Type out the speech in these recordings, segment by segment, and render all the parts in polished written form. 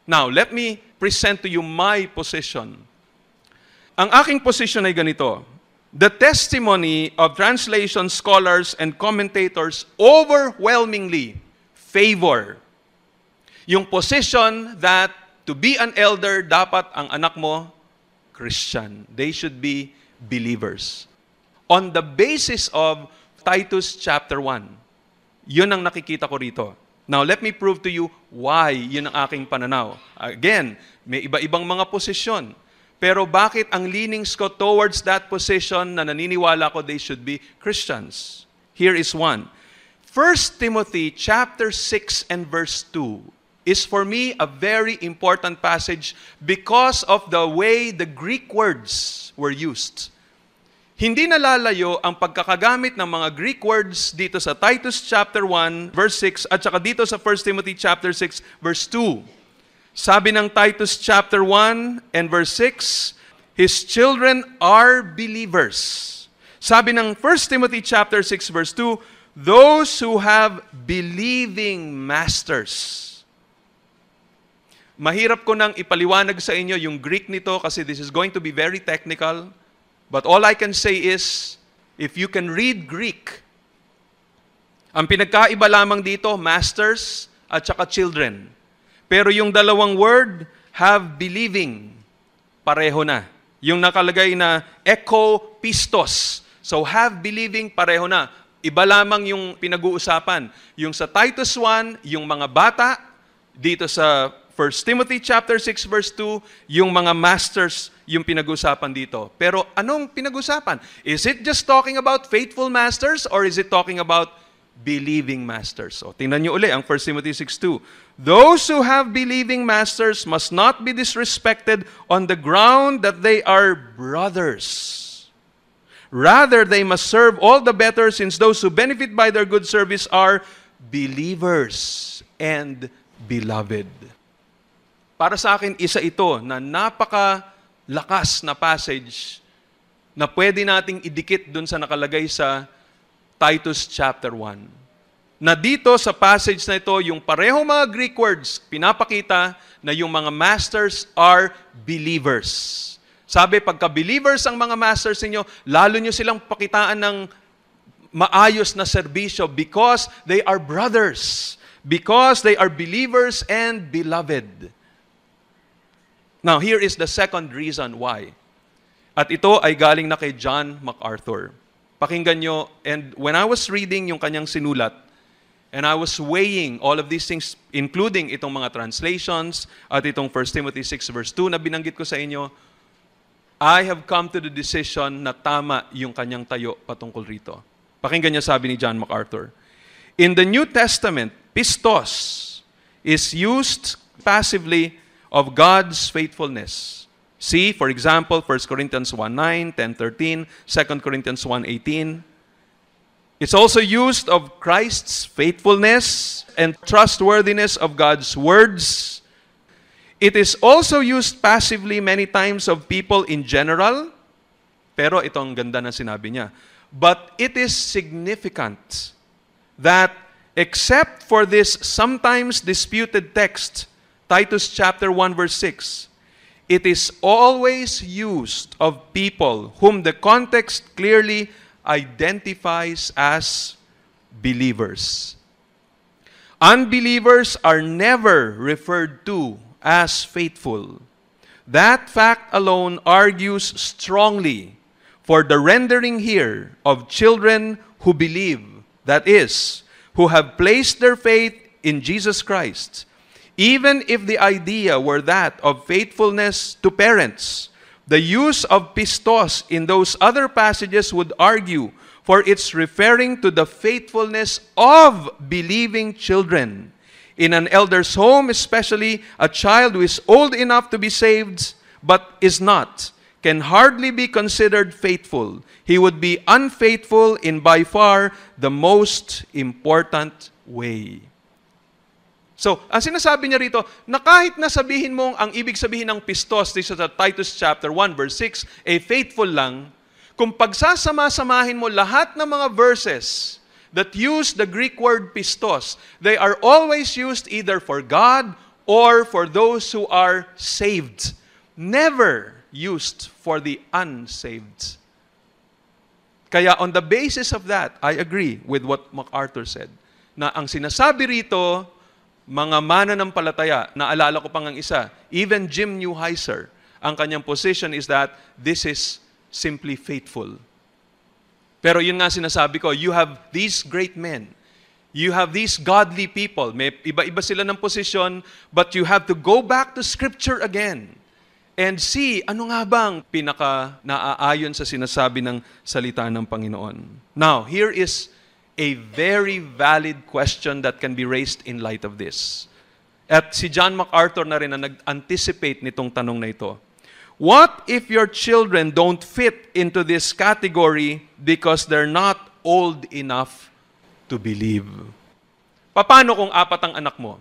Now, let me present to you my position. Ang aking position ay ganito. The testimony of translation scholars and commentators overwhelmingly favor yung position that to be an elder, dapat ang anak mo Christian. They should be believers. On the basis of Titus chapter 1. Yun ang nakikita ko rito. Now, let me prove to you why yun ang aking pananaw. Again, may iba-ibang mga posisyon. Pero bakit ang leanings ko towards that position na naniniwala ko they should be Christians? Here is one. 1 Timothy chapter 6 and verse 2 is for me a very important passage because of the way the Greek words were used. Hindi nalalayo ang pagkakagamit ng mga Greek words dito sa Titus chapter 1 verse 6 at saka dito sa 1 Timothy chapter 6 verse 2. Sabi ng Titus chapter 1 and verse 6, his children are believers. Sabi ng 1 Timothy chapter 6 verse 2, those who have believing masters. Mahirap ko nang ipaliwanag sa inyo yung Greek nito kasi this is going to be very technical. But all I can say is, if you can read Greek, ang pinagkaiba lamang dito, masters at saka children. Pero yung dalawang word, have believing, pareho na. Yung nakalagay na echo pistos. So have believing, pareho na. Iba lamang yung pinag-uusapan. Yung sa Titus 1, yung mga bata, dito sa 1 Timothy chapter 6 verse 2, yung mga masters yung pinag-usapan dito. Pero anong pinag-usapan? Is it just talking about faithful masters or is it talking about believing masters? So, tingnan nyo uli ang 1 Timothy 6:2. Those who have believing masters must not be disrespected on the ground that they are brothers. Rather, they must serve all the better since those who benefit by their good service are believers and beloved. Para sa akin, isa ito na napakalakas na passage na pwede nating idikit dun sa nakalagay sa Titus chapter 1. Na dito sa passage na ito, yung pareho mga Greek words, pinapakita na yung mga masters are believers. Sabi, pagka believers ang mga masters ninyo, lalo nyo silang pakitaan ng maayos na serbisyo because they are brothers, because they are believers and beloved. Now, here is the second reason why. At ito ay galing na kay John MacArthur. Pakinggan nyo, and when I was reading yung kanyang sinulat, and I was weighing all of these things, including itong mga translations, at itong 1 Timothy 6 verse 2 na binanggit ko sa inyo, I have come to the decision na tama yung kanyang tayo patungkol rito. Pakinggan niya sabi ni John MacArthur. In the New Testament, pistos is used passively of God's faithfulness. See, for example, 1 Corinthians 1:9, 10:13, 2 Corinthians 1:18. It's also used of Christ's faithfulness and trustworthiness of God's words. It is also used passively many times of people in general. Pero ito ang ganda na sinabi niya. But it is significant that except for this sometimes disputed text, Titus chapter 1 verse 6, it is always used of people whom the context clearly identifies as believers. Unbelievers are never referred to as faithful. That fact alone argues strongly for the rendering here of children who believe, that is, who have placed their faith in Jesus Christ. Even if the idea were that of faithfulness to parents, the use of pistos in those other passages would argue for its referring to the faithfulness of believing children. In an elder's home, especially, a child who is old enough to be saved but is not, can hardly be considered faithful. He would be unfaithful in by far the most important way. So, ang sinasabi niya rito, na kahit na sabihin mong ang ibig sabihin ng pistos dito sa Titus chapter 1 verse 6, faithful lang, kung pagsasama-samahin mo lahat ng mga verses that use the Greek word pistos, they are always used either for God or for those who are saved, never used for the unsaved. Kaya on the basis of that, I agree with what MacArthur said, na ang sinasabi rito, mga mananampalataya, naalala ko pang ang isa, even Jim Newheiser, ang kanyang position is that this is simply faithful. Pero yun nga sinasabi ko, you have these great men, you have these godly people, may iba-iba sila ng posisyon, but you have to go back to Scripture again and see ano nga bang pinaka naaayon sa sinasabi ng salita ng Panginoon. Now, here is a very valid question that can be raised in light of this. At si John MacArthur na rin na nag-anticipate nitong tanong na ito. What if your children don't fit into this category because they're not old enough to believe? Paano kung apat ang anak mo?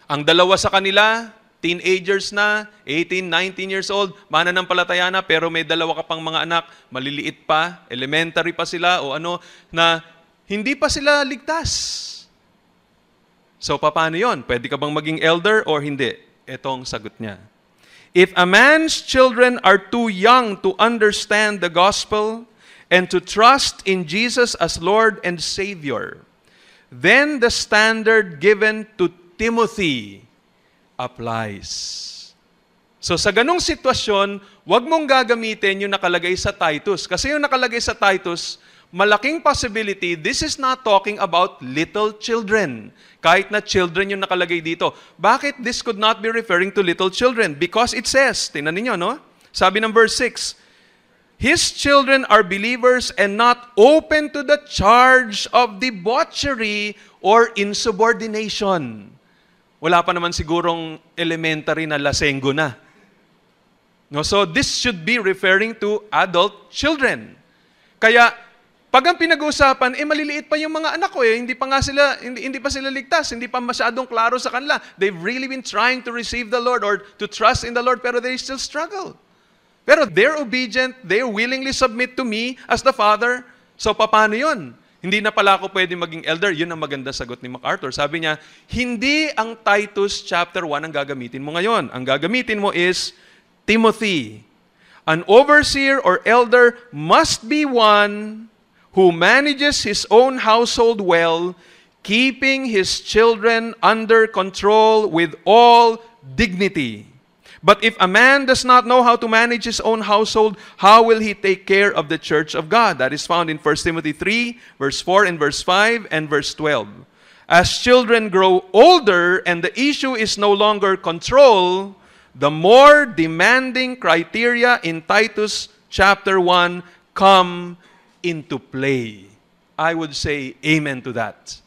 Ang dalawa sa kanila, teenagers na, 18, 19 years old, mananampalataya na, pero may dalawa ka pang mga anak, maliliit pa, elementary pa sila, o ano, na hindi pa sila ligtas. So, paano yon? Pwede ka bang maging elder or hindi? Etong sagot niya. If a man's children are too young to understand the gospel and to trust in Jesus as Lord and Savior, then the standard given to Timothy applies. So sa ganung sitwasyon, wag mong gagamitin yung nakalagay sa Titus. Kasi yung nakalagay sa Titus, malaking possibility, this is not talking about little children. Kahit na children yung nakalagay dito. Bakit this could not be referring to little children? Because it says, tingnan ninyo, no? Sabi ng verse 6, His children are believers and not open to the charge of debauchery or insubordination. Wala pa naman sigurong elementary na lasenggo na. No, so this should be referring to adult children. Kaya pag ang pinag-uusapan, maliliit pa yung mga anak ko hindi pa sila ligtas, hindi pa masyadong klaro sa kanila. They've really been trying to receive the Lord or to trust in the Lord, pero they still struggle. Pero they're obedient, they willingly submit to me as the Father. So paano yun? Hindi na pala ako pwede maging elder. Yun ang maganda sagot ni MacArthur. Sabi niya, hindi ang Titus chapter 1 ang gagamitin mo ngayon. Ang gagamitin mo is Timothy. An overseer or elder must be one who manages his own household well, keeping his children under control with all dignity. But if a man does not know how to manage his own household, how will he take care of the church of God? That is found in 1 Timothy 3, verse 4 and verse 5 and verse 12. As children grow older and the issue is no longer control, the more demanding criteria in Titus chapter 1 come into play. I would say amen to that.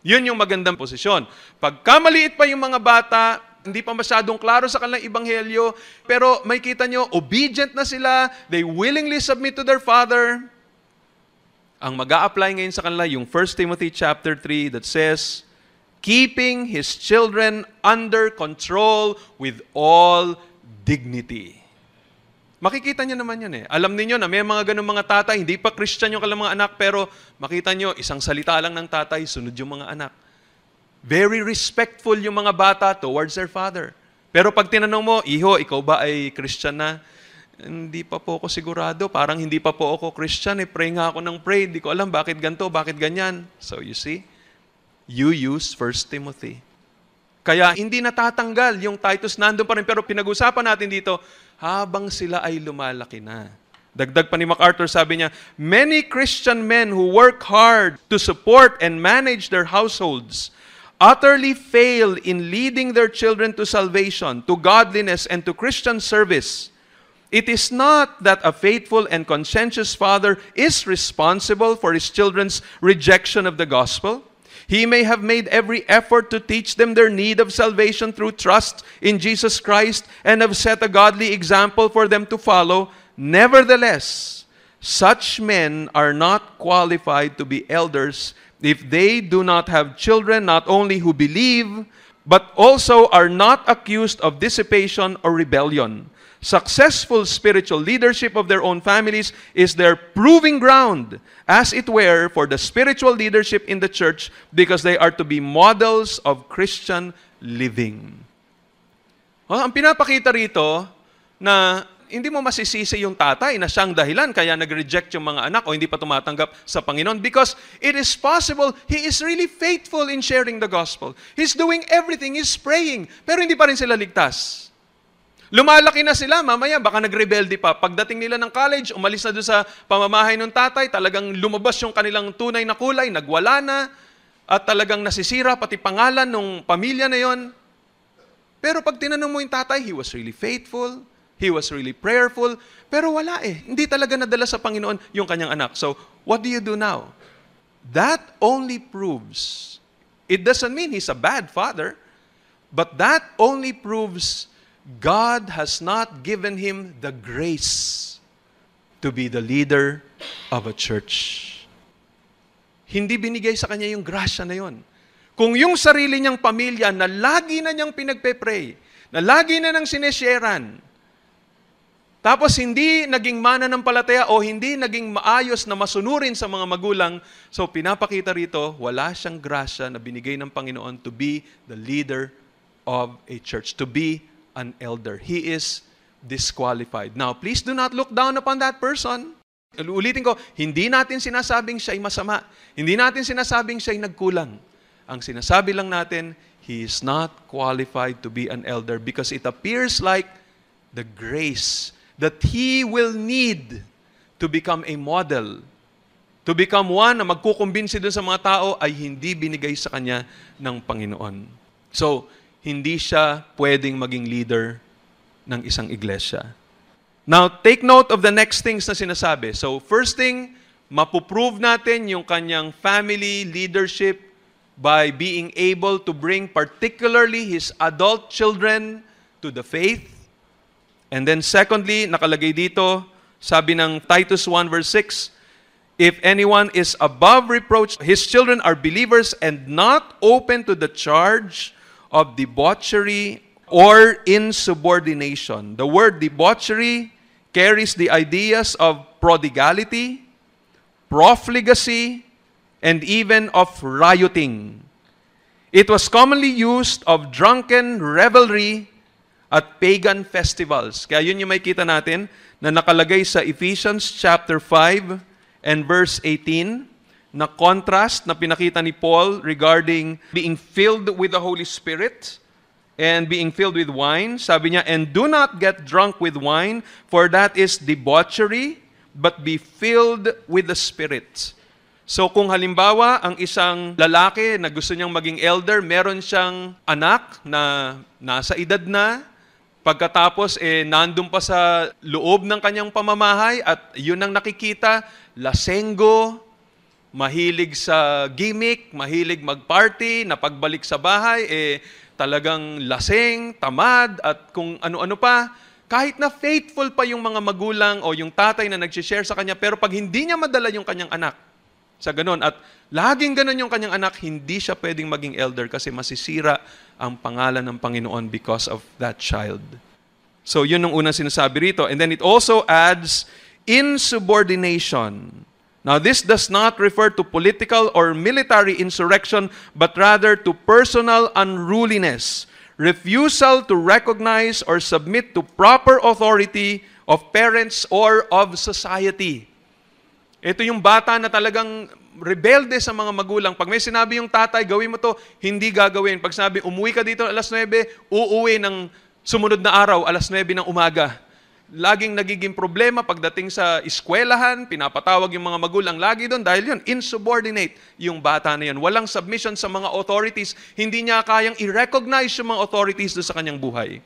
Yun yung magandang posisyon. Pagka maliit pa yung mga bata, hindi pa masyadong klaro sa kanilang ebanghelyo, pero may kita nyo, obedient na sila, they willingly submit to their father. Ang mag-a-apply ngayon sa kanila, yung 1 Timothy chapter 3 that says, keeping his children under control with all dignity. Makikita nyo naman yun Alam niyo na may mga ganun mga tatay, hindi pa Christian yung kanilang mga anak, pero makita nyo, isang salita lang ng tatay, sunod yung mga anak. Very respectful yung mga bata towards their father. Pero pag tinanong mo, Iho, ikaw ba ay Christian na? Hindi pa po ako sigurado. Parang hindi pa po ako Christian. Pray nga ako ng pray. Hindi ko alam bakit ganito, bakit ganyan. So you see, you use 1 Timothy. Kaya hindi natatanggal yung Titus, nandun pa rin. Pero pinag-usapan natin dito, habang sila ay lumalaki na. Dagdag pa ni MacArthur, sabi niya, many Christian men who work hard to support and manage their households utterly fail in leading their children to salvation, to godliness, and to Christian service. It is not that a faithful and conscientious father is responsible for his children's rejection of the gospel. He may have made every effort to teach them their need of salvation through trust in Jesus Christ and have set a godly example for them to follow. Nevertheless, such men are not qualified to be elders if they do not have children not only who believe, but also are not accused of dissipation or rebellion. Successful spiritual leadership of their own families is their proving ground, as it were, for the spiritual leadership in the church, because they are to be models of Christian living. Ang pinapakita rito na hindi mo masisisi yung tatay na siyang dahilan kaya nag-reject yung mga anak o hindi pa tumatanggap sa Panginoon, because it is possible he is really faithful in sharing the gospel. He's doing everything, he's praying, pero hindi pa rin sila ligtas. Lumalaki na sila, mamaya baka nagrebelde pa. Pagdating nila ng college, umalis na doon sa pamamahay ng tatay, talagang lumabas yung kanilang tunay na kulay, nagwala na, at talagang nasisira pati pangalan ng pamilya na yon. Pero pag tinanong mo yung tatay, he was really faithful, he was really prayerful, pero wala eh. Hindi talaga nadala sa Panginoon yung kanyang anak. So, what do you do now? That only proves, it doesn't mean he's a bad father, but that only proves God has not given him the grace to be the leader of a church. Hindi binigay sa kanya yung grasya na yon. Kung yung sarili niyang pamilya na lagi na niyang pinagpe-pray, na lagi na nang sinesharean, tapos hindi naging mananampalataya o hindi naging maayos na masunurin sa mga magulang, so pinapakita rito, wala siyang grasya na binigay ng Panginoon to be the leader of a church, to be an elder. He is disqualified. Now, please do not look down upon that person. Ulitin ko, hindi natin sinasabing siya'y masama. Hindi natin sinasabing siya'y nagkulang. Ang sinasabi lang natin, he is not qualified to be an elder because it appears like the grace that he will need to become a model, to become one na magkukumbinsi doon sa mga tao ay hindi binigay sa kanya ng Panginoon. So, hindi siya pwedeng maging leader ng isang iglesia. Now, take note of the next things na sinasabi. So, first thing, mapuprove natin yung kanyang family leadership by being able to bring particularly his adult children to the faith. And then secondly, nakalagay dito, sabi ng Titus 1 verse 6, if anyone is above reproach, his children are believers and not open to the charge of debauchery or insubordination. The word debauchery carries the ideas of prodigality, profligacy, and even of rioting. It was commonly used of drunken revelry at pagan festivals. Kaya yun yung makikita natin na nakalagay sa Ephesians chapter 5 and verse 18, na contrast na pinakita ni Paul regarding being filled with the Holy Spirit and being filled with wine. Sabi niya, and do not get drunk with wine, for that is debauchery, but be filled with the Spirit. So kung halimbawa, ang isang lalaki na gusto niyang maging elder, meron siyang anak na nasa edad na, pagkatapos nandun pa sa loob ng kanyang pamamahay at yun ang nakikita, lasenggo, mahilig sa gimmick, mahilig mag-party, na pagbalik sa bahay, talagang laseng, tamad, at kung ano-ano pa. Kahit na faithful pa yung mga magulang o yung tatay na nag-share sa kanya, pero pag hindi niya madala yung kanyang anak sa ganun, at laging ganun yung kanyang anak, hindi siya pwedeng maging elder kasi masisira ang pangalan ng Panginoon because of that child. So yun ang unang sinasabi rito. And then it also adds insubordination. Now, this does not refer to political or military insurrection, but rather to personal unruliness, refusal to recognize or submit to proper authority of parents or of society. Ito yung bata na talagang rebelde sa mga magulang. Pag may sinabi yung tatay, gawin mo to, hindi gagawin. Pag sabi, umuwi ka dito alas 9, uuwi ng sumunod na araw, alas 9 ng umaga. Laging nagiging problema pagdating sa eskwelahan, pinapatawag yung mga magulang lagi doon dahil yun, insubordinate yung bata na yun. Walang submission sa mga authorities. Hindi niya kayang i-recognize yung mga authorities doon sa kanyang buhay.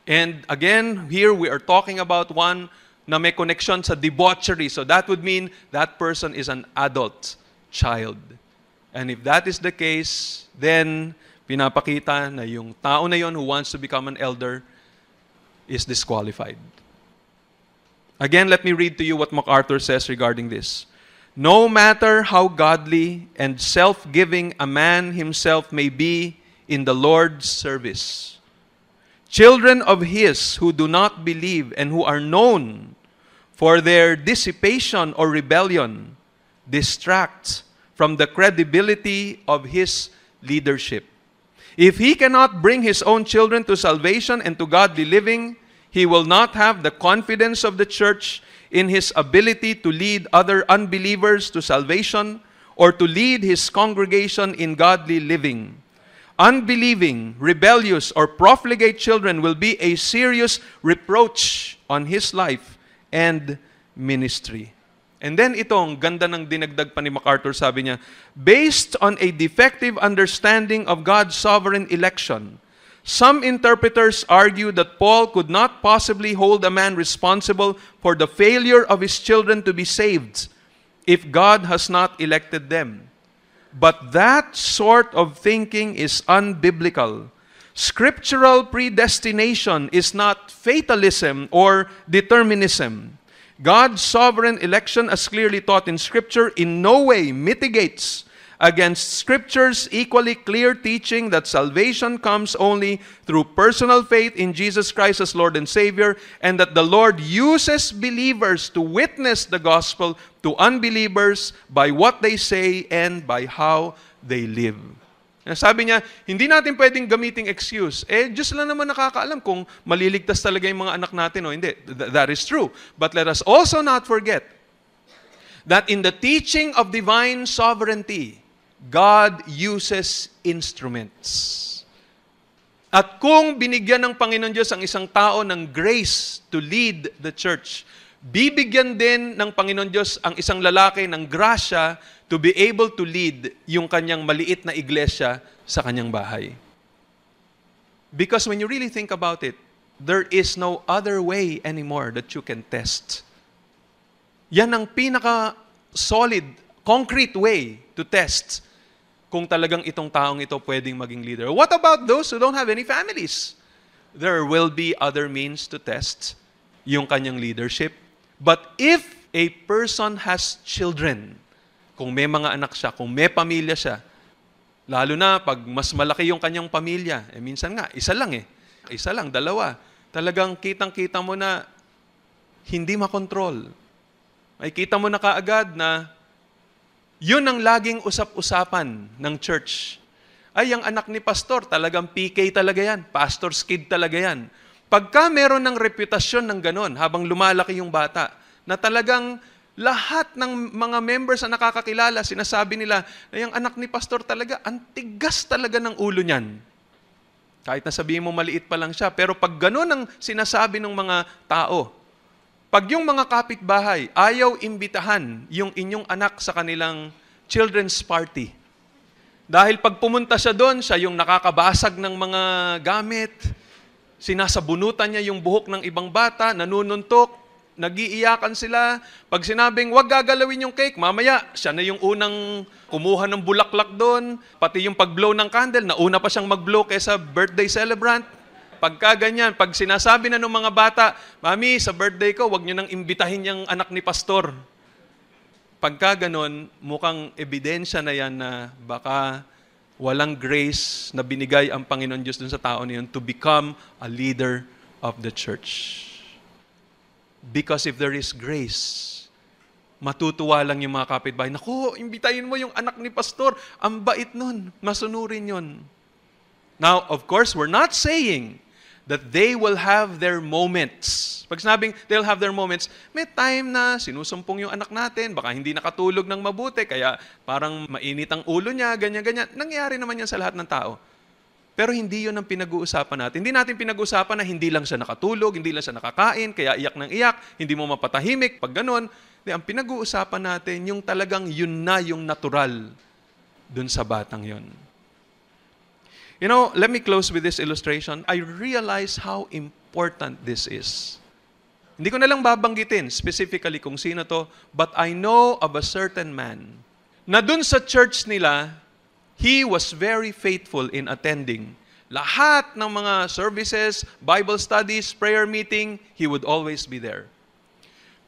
And again, here we are talking about one na may connection sa debauchery. So that would mean that person is an adult child. And if that is the case, then pinapakita na yung tao na yun who wants to become an elder is disqualified. Again, let me read to you what MacArthur says regarding this. No matter how godly and self-giving a man himself may be in the Lord's service, Children of his who do not believe and who are known for their dissipation or rebellion distract from the credibility of his leadership. If he cannot bring his own children to salvation and to godly living, he will not have the confidence of the church in his ability to lead other unbelievers to salvation or to lead his congregation in godly living. Unbelieving, rebellious, or profligate children will be a serious reproach on his life and ministry. And then itong ganda ng dinagdag pa ni MacArthur, sabi niya, based on a defective understanding of God's sovereign election, some interpreters argue that Paul could not possibly hold a man responsible for the failure of his children to be saved if God has not elected them. But that sort of thinking is unbiblical. Scriptural predestination is not fatalism or determinism. God's sovereign election, as clearly taught in Scripture, in no way mitigates against Scripture's equally clear teaching that salvation comes only through personal faith in Jesus Christ as Lord and Savior, and that the Lord uses believers to witness the gospel to unbelievers by what they say and by how they live. Sabi niya, hindi natin pwedeng gamiting excuse. Diyos lang naman nakakaalam kung maliligtas talaga yung mga anak natin o hindi. That is true. But let us also not forget that in the teaching of divine sovereignty, God uses instruments. At kung binigyan ng Panginoon Diyos ang isang tao ng grace to lead the church, bibigyan din ng Panginoon Diyos ang isang lalaki ng grasya to be able to lead yung kanyang maliit na iglesia sa kanyang bahay. Because when you really think about it, there is no other way anymore that you can test. Yan ang pinaka-solid, concrete way to test kung talagang itong taong ito pwedeng maging leader. What about those who don't have any families? There will be other means to test yung kanyang leadership. But if a person has children, kung may mga anak siya, kung may pamilya siya, lalo na pag mas malaki yung kanyang pamilya, minsan nga, isa lang, dalawa, talagang kitang-kita mo na hindi makontrol. Ay kita mo na kaagad na yun ang laging usap-usapan ng church. Ay, ang anak ni pastor, talagang PK talaga yan, pastor's kid talaga yan. Pagka meron ng reputasyon ng ganon, habang lumalaki yung bata, na talagang lahat ng mga members na nakakakilala, sinasabi nila na yung anak ni pastor talaga, ang tigas talaga ng ulo niyan. Kahit na sabihin mo maliit pa lang siya. Pero pag gano'n ang sinasabi ng mga tao, pag yung mga kapitbahay ayaw imbitahan yung inyong anak sa kanilang children's party, dahil pag pumunta siya doon, siya yung nakakabasag ng mga gamit, sinasabunutan niya yung buhok ng ibang bata, nanununtok, nag-iiyakan sila. Pag sinabing, wag gagalawin yung cake, mamaya, siya na yung unang kumuha ng bulaklak doon. Pati yung pag-blow ng candle, nauna pa siyang mag-blow kaysa birthday celebrant. Pagka ganyan, pag sinasabi na ng mga bata, Mami, sa birthday ko, wag nyo nang imbitahin yung anak ni pastor. Pagka ganon, mukhang ebidensya na yan na baka walang grace na binigay ang Panginoon Diyos dun sa tao na yun to become a leader of the church. Because if there is grace, matutuwa lang yung mga kapitbahay. Naku, imbitahin mo yung anak ni pastor. Ang bait nun. Masunurin yun. Now, of course, we're not saying that they will have their moments. Pag sinabing they'll have their moments, may time na sinusumpong yung anak natin, baka hindi nakatulog ng mabuti, kaya parang mainit ang ulo niya, ganyan-ganyan. Nangyayari naman yan sa lahat ng tao. Pero hindi yun ang pinag-uusapan natin. Hindi natin pinag-uusapan na hindi lang siya nakatulog, hindi lang siya nakakain, kaya iyak ng iyak, hindi mo mapatahimik, pag ganon. Ang pinag-uusapan natin, yung talagang yun na yung natural dun sa batang yun. You know, let me close with this illustration. I realize how important this is. Hindi ko na lang babanggitin specifically kung sino to, but I know of a certain man na dun sa church nila, he was very faithful in attending. Lahat ng mga services, Bible studies, prayer meeting, he would always be there.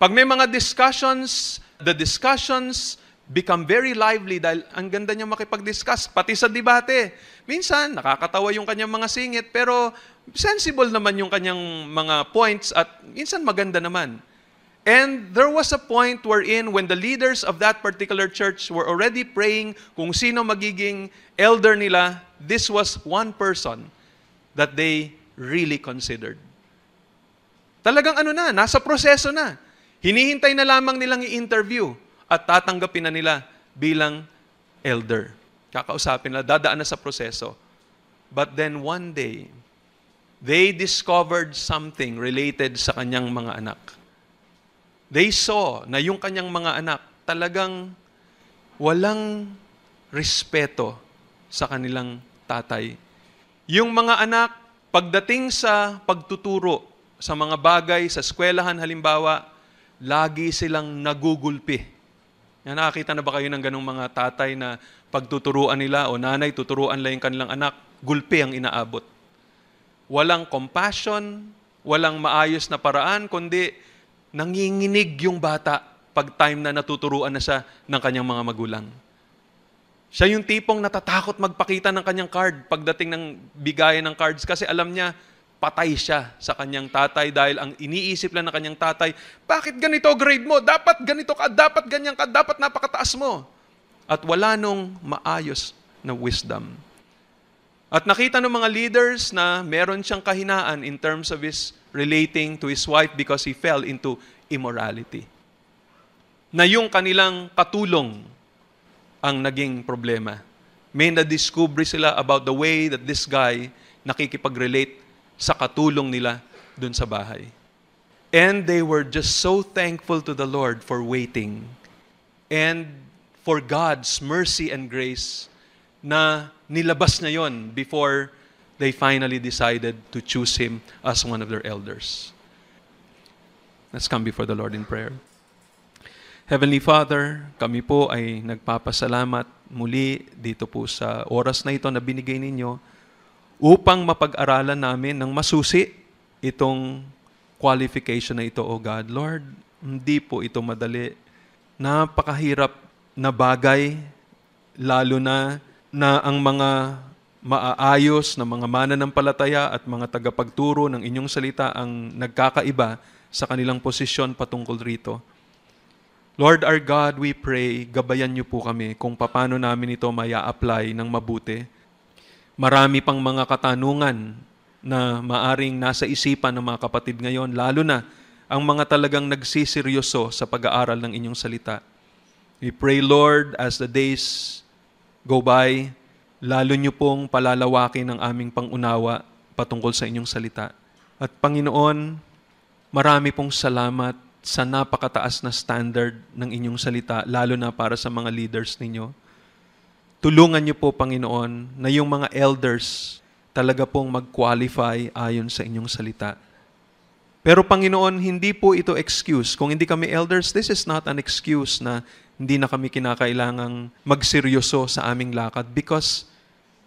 Pag may mga discussions, the discussions become very lively dahil ang ganda niya makipag-discuss, pati sa debate. Minsan, nakakatawa yung kanyang mga singit, pero sensible naman yung kanyang mga points at minsan maganda naman. And there was a point wherein when the leaders of that particular church were already praying kung sino magiging elder nila, this was one person that they really considered. Talagang nasa proseso na. Hinihintay na lamang nilang i-interview at tatanggapin na nila bilang elder. Kakausapin nila, dadaan na sa proseso. But then one day, they discovered something related sa kanyang mga anak. They saw na yung kanyang mga anak talagang walang respeto sa kanilang tatay. Yung mga anak, pagdating sa pagtuturo sa mga bagay sa eskwelahan halimbawa, lagi silang nagugulpi. Nakakita na ba kayo ng ganong mga tatay na pagtuturuan nila o nanay, tuturuan lang yung kanilang anak, gulpi ang inaabot. Walang compassion, walang maayos na paraan, kundi nanginginig yung bata pag time na natuturuan na siya ng kanyang mga magulang. Siya yung tipong natatakot magpakita ng kanyang card pagdating ng bigayan ng cards kasi alam niya, patay siya sa kanyang tatay dahil ang iniisip lang ng kanyang tatay, bakit ganito grade mo? Dapat ganito ka, dapat ganyan ka, dapat napakataas mo. At wala nung maayos na wisdom. At nakita ng mga leaders na meron siyang kahinaan in terms of his relating to his wife because he fell into immorality. Na yung kanilang katulong ang naging problema. May na-discover sila about the way that this guy nakikipag-relate sa katulong nila dun sa bahay. And they were just so thankful to the Lord for waiting and for God's mercy and grace na nilabas niya yon before they finally decided to choose him as one of their elders. Let's come before the Lord in prayer. Heavenly Father, kami po ay nagpapasalamat muli dito po sa oras na ito na binigay ninyo upang mapag-aralan namin ng masusi itong qualification na ito, O God. Lord, hindi po ito madali. Napakahirap na bagay, lalo na ang mga maaayos na mga mananampalataya at mga tagapagturo ng inyong salita ang nagkakaiba sa kanilang posisyon patungkol rito. Lord our God, we pray, gabayan niyo po kami kung paano namin ito maya-apply ng mabuti. Marami pang mga katanungan na maaring nasa isipan ng mga kapatid ngayon, lalo na ang mga talagang nagsiseryoso sa pag-aaral ng inyong salita. We pray, Lord, as the days go by, lalo niyo pong palalawakin ang aming pangunawa patungkol sa inyong salita. At Panginoon, marami pong salamat sa napakataas na standard ng inyong salita, lalo na para sa mga leaders ninyo. Tulungan niyo po, Panginoon, na yung mga elders talaga pong mag-qualify ayon sa inyong salita. Pero Panginoon, hindi po ito excuse. Kung hindi kami elders, this is not an excuse na hindi na kami kinakailangang magseryoso sa aming lakad because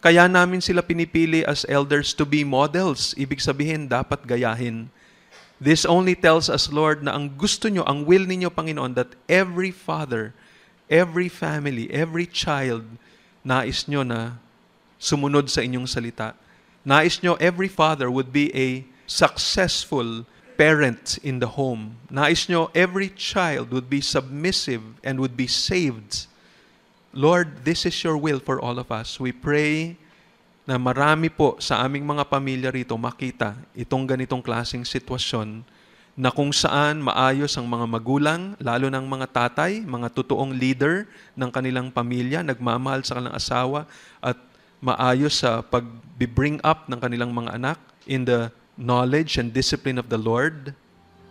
kaya namin sila pinipili as elders to be models. Ibig sabihin, dapat gayahin. This only tells us, Lord, na ang gusto nyo, ang will ninyo, Panginoon, that every father, every family, every child, nais nyo na sumunod sa inyong salita. Nais nyo, every father would be a successful parent in the home. Nais nyo, every child would be submissive and would be saved. Lord, this is your will for all of us. We pray na marami po sa aming mga pamilya rito makita itong ganitong klaseng sitwasyon na kung saan maayos ang mga magulang, lalo ng mga tatay, mga totoong leader ng kanilang pamilya, nagmamahal sa kanilang asawa at maayos sa pag-bring up ng kanilang mga anak in the knowledge and discipline of the Lord.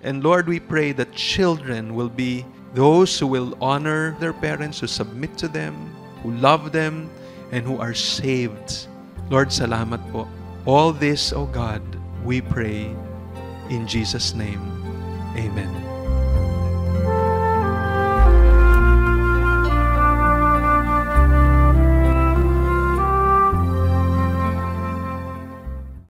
And Lord, we pray that children will be those who will honor their parents, who submit to them, who love them, and who are saved. Lord, salamat po. All this, O God, we pray in Jesus' name. Amen.